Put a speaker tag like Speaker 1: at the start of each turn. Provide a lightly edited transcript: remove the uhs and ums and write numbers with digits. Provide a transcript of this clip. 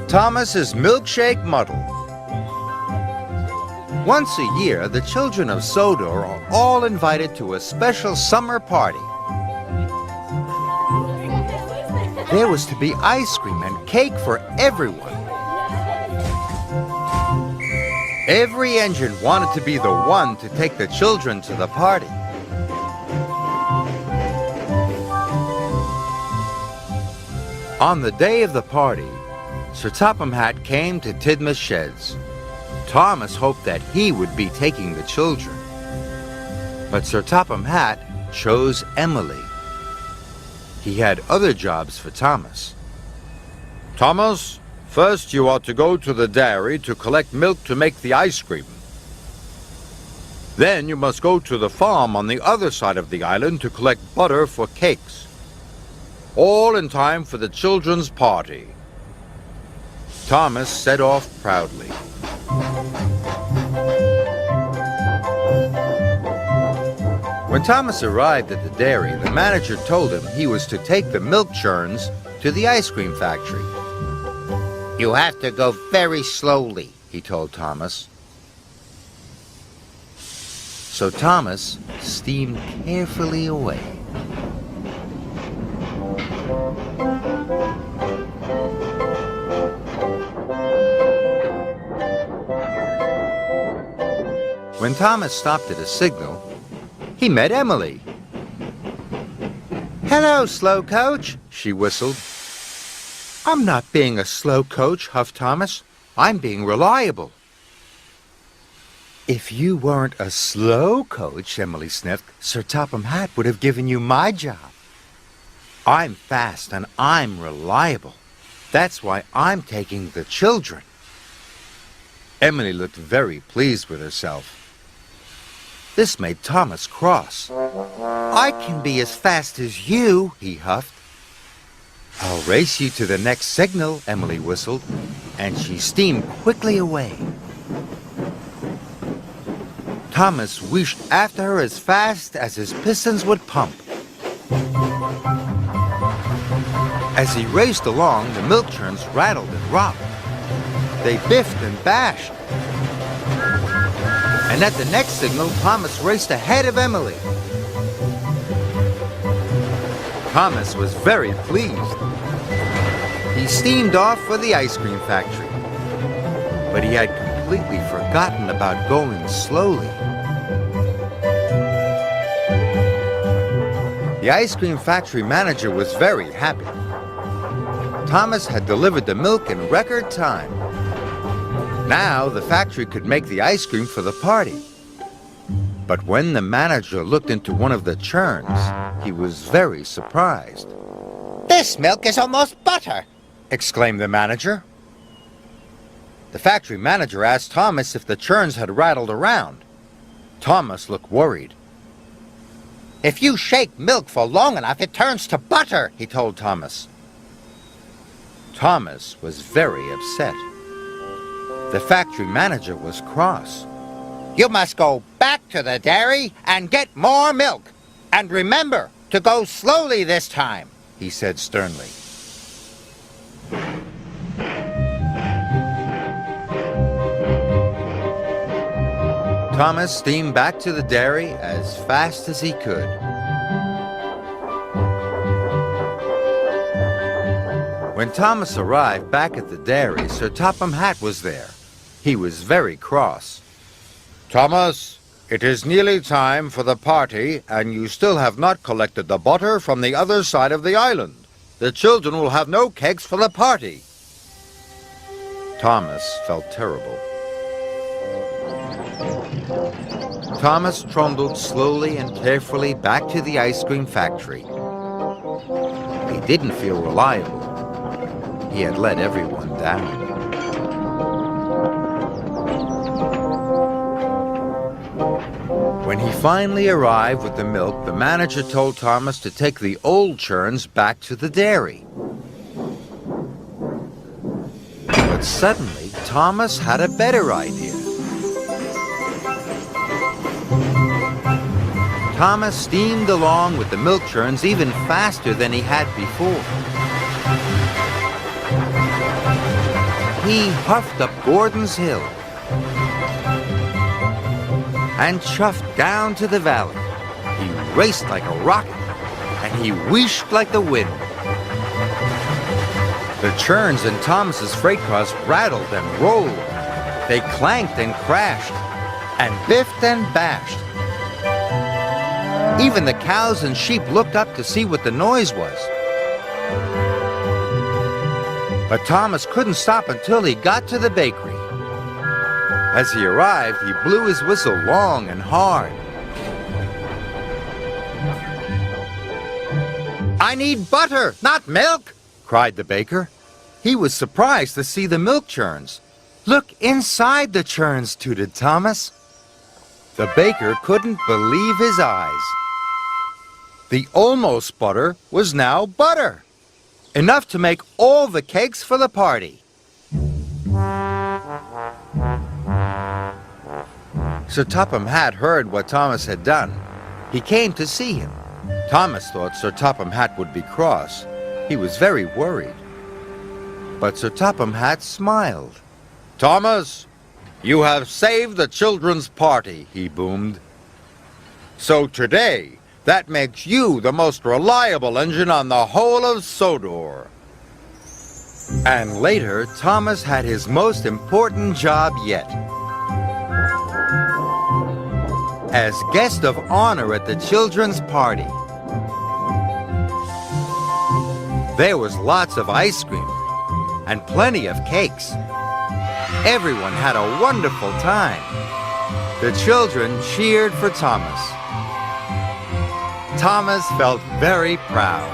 Speaker 1: Thomas's Milkshake Muddle. Once a year, the children of Sodor are all invited to a special summer party. There was to be ice cream and cake for everyone. Every engine wanted to be the one to take the children to the party. On the day of the party, Sir Topham Hatt came to Tidmouth Sheds. Thomas hoped that he would be taking the children. But Sir Topham Hatt chose Emily. He had other jobs for Thomas. Thomas, first you are to go to the dairy to collect milk to make the ice cream. Then you must go to the farm on the other side of the island to collect butter for cakes. All in time for the children's party. Thomas set off proudly. When Thomas arrived at the dairy, the manager told him he was to take the milk churns to the ice cream factory. You have to go very slowly, he told Thomas. So Thomas steamed carefully away. When Thomas stopped at a signal, he met Emily. Hello, slow coach, she whistled. I'm not being a slow coach, huffed Thomas. I'm being reliable. If you weren't a slow coach, Emily sniffed, Sir Topham Hatt would have given you my job. I'm fast and I'm reliable. That's why I'm taking the children. Emily looked very pleased with herself. This made Thomas cross. I can be as fast as you, he huffed. I'll race you to the next signal, Emily whistled, and she steamed quickly away. Thomas whooshed after her as fast as his pistons would pump. As he raced along, the milk churns rattled and rocked. They biffed and bashed. And at the next signal, Thomas raced ahead of Emily. Thomas was very pleased. He steamed off for the ice cream factory. But he had completely forgotten about going slowly. The ice cream factory manager was very happy. Thomas had delivered the milk in record time. Now the factory could make the ice cream for the party. But when the manager looked into one of the churns, he was very surprised. This milk is almost butter, exclaimed the manager. The factory manager asked Thomas if the churns had rattled around. Thomas looked worried. If you shake milk for long enough, it turns to butter, he told Thomas. Thomas was very upset. The factory manager was cross. You must go back to the dairy and get more milk. And remember to go slowly this time, he said sternly. Thomas steamed back to the dairy as fast as he could. When Thomas arrived back at the dairy, Sir Topham Hatt was there. He was very cross. Thomas, it is nearly time for the party, and you still have not collected the butter from the other side of the island. The children will have no cakes for the party. Thomas felt terrible. Thomas trundled slowly and carefully back to the ice cream factory. He didn't feel reliable. He had let everyone down. When he finally arrived with the milk, the manager told Thomas to take the old churns back to the dairy. But suddenly, Thomas had a better idea. Thomas steamed along with the milk churns even faster than he had before. he huffed up Gordon's Hill and chuffed down to the valley. He raced like a rocket, and he wheeshed like the wind. The churns in Thomas's freight cars rattled and rolled. They clanked and crashed, and biffed and bashed. Even the cows and sheep looked up to see what the noise was. But Thomas couldn't stop until he got to the bakery. As he arrived, he blew his whistle long and hard. "I need butter, not milk!" cried the baker. He was surprised to see the milk churns. "Look inside the churns," tooted Thomas. The baker couldn't believe his eyes. The almost butter was now butter, enough to make all the cakes for the party. Sir Topham Hatt heard what Thomas had done. He came to see him. Thomas thought Sir Topham Hatt would be cross. He was very worried. But Sir Topham Hatt smiled. "Thomas, you have saved the children's party," he boomed. "So today, that makes you the most reliable engine on the whole of Sodor." And later, Thomas had his most important job yet. As guest of honor at the children's party. There was lots of ice cream and plenty of cakes. Everyone had a wonderful time. The children cheered for Thomas. Thomas felt very proud.